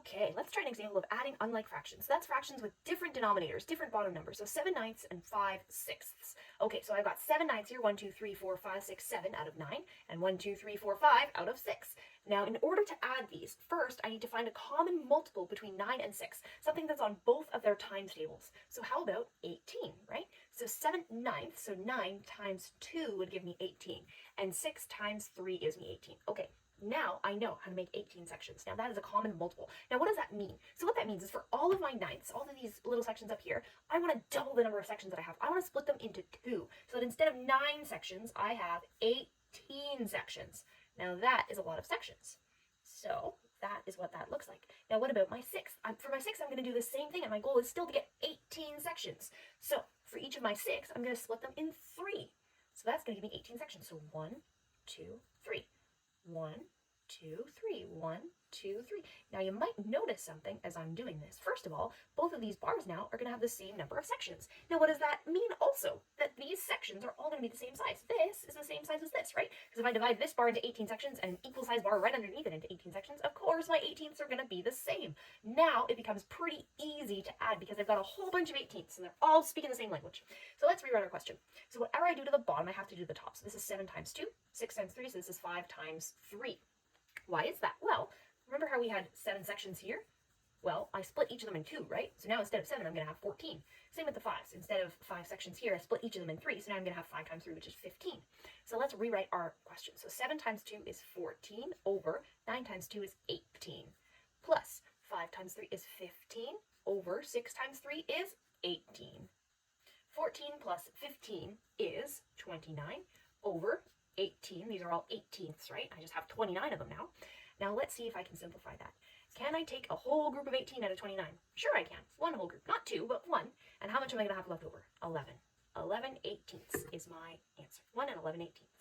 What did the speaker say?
Okay, let's try an example of adding unlike fractions. So that's fractions with different denominators, different bottom numbers. So 7/9 and 5/6. Okay, so I've got 7/9 here, 1, 2, 3, 4, 5, 6, 7 out of 9, and 1, 2, 3, 4, 5 out of 6. Now, in order to add these, first I need to find a common multiple between 9 and 6, something that's on both of their times tables. So how about 18, right? So 7/9, so 9 times 2 would give me 18, and 6 times 3 gives me 18. Okay. Now I know how to make 18 sections. Now that is a common multiple. Now what does that mean? So what that means is for all of my ninths, all of these little sections up here, I want to double the number of sections that I have. I want to split them into 2. So that instead of 9 sections, I have 18 sections. Now that is a lot of sections. So that is what that looks like. Now what about my 6th? For my 6th, I'm going to do the same thing, and my goal is still to get 18 sections. So for each of my 6, I'm going to split them in 3. So that's going to give me 18 sections. So 1, 2, 3. 1, 2, 3. 1, 2, 3. Now you might notice something as I'm doing this. First of all, both of these bars now are going to have the same number of sections. Now what does that mean also? That these sections are all going to be the same size. This is the same size as this, right? Because if I divide this bar into 18 sections and an equal size bar right underneath it into 18 sections, of course my 18ths are going to be the same. Now it becomes pretty easy to add because I've got a whole bunch of 18ths and they're all speaking the same language. So let's rewrite our question. So whatever I do to the bottom, I have to do to the top. So this is 7 times 2, 6 times 3, so this is 5 times 3. Why is that? Well, remember how we had 7 sections here? Well, I split each of them in 2, right? So now instead of 7, I'm going to have 14. Same with the 5s. Instead of 5 sections here, I split each of them in 3. So now I'm going to have 5 times 3, which is 15. So let's rewrite our question. So 7 times 2 is 14 over 9 times 2 is 18. Plus 5 times 3 is 15 over 6 times 3 is 18. 14 plus 15 is 29 over 18. These are all 18ths, right? I just have 29 of them now. Now let's see if I can simplify that. Can I take a whole group of 18 out of 29? Sure I can. One whole group. Not 2, but 1. And how much am I going to have left over? 11. 11 18ths is my answer. 1 and 11 18ths.